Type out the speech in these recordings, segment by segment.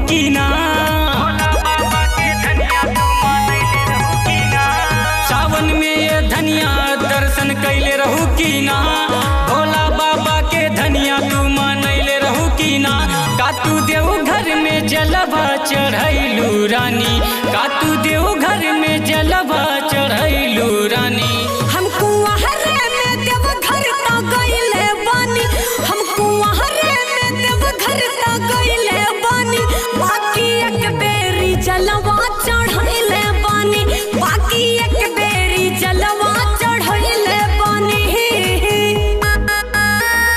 की ना? सावन में ये धनिया दर्शन कैले रहू की ना? भोला बाबा के धनिया तू मनैले रहू की ना? का तू देव घर में जलवा चढ़ैलू रानी? का तू देव घर में जलवा चढ़ैलू रानी? हमको हरे में देव घर ता गइले बानी, हमको हरे में देव घर ता गइले बानी। बाकी एक बेरी जलवा चढ़ैले बानी, बाकी एक बेरी जलवा चढ़ैले बानी।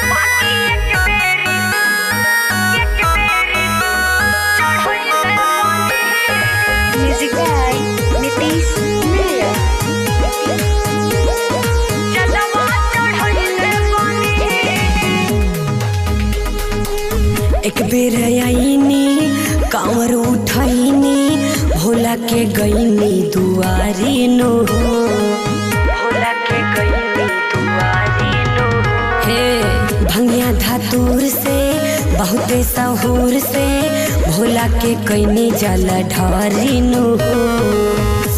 बाकी एक बेरी चढ़ैले बानी। Music by Nitish Mehra. एक बेर आईनी कांवर उठैनी, भोला के गईनी दुआरी नो, भोला के गईनी दुआरी नो। हे भंगिया धातुर से बहुते सहूर से, भोला के कईनी जल ढारी नो।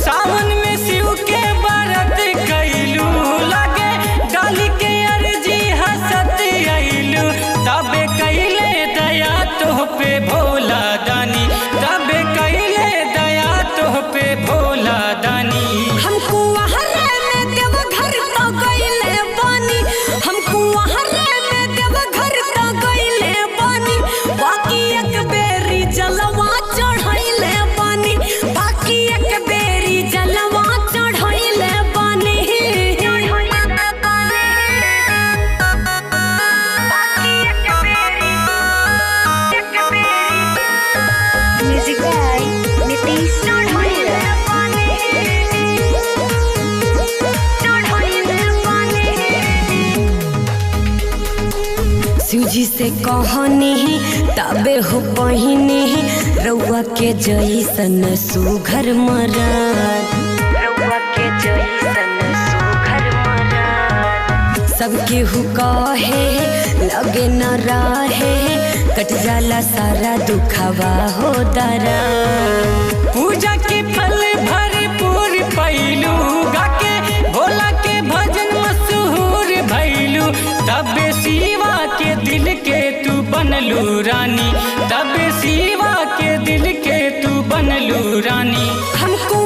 सावन में शिव के व्रत कैलू, लगे डाली के अर्जी हंसत आइलू। तबे कैले दया तोह पे भोला दानी, तबे कैले दया तोह पे भोला दानी। हमको हरे में देव घर ता गइले बानी, हमको हरे में देव घर ता गइले बानी। बाकी एक बेरी जलवा चढ़ैले बानी, बाकी एक बेरी जलवा चढ़ैले बानी। Music by Nitish Mehra. शिवजी से कहनी तबे हो पहिनी, रउआ के जैसन सुघर मरद, रउआ के जैसन सुघर मरद। सबके हु कहे लगे न रहे, कट जाला सारा दुखवा हो दरा। पूजा के फल भरपूर पैलू, गाके भोला के भजन मशहूर भैलू। तबे शिवा के दिल के तू बनलू रानी, तबे शिवा के दिल के तू बनलू रानी। हमको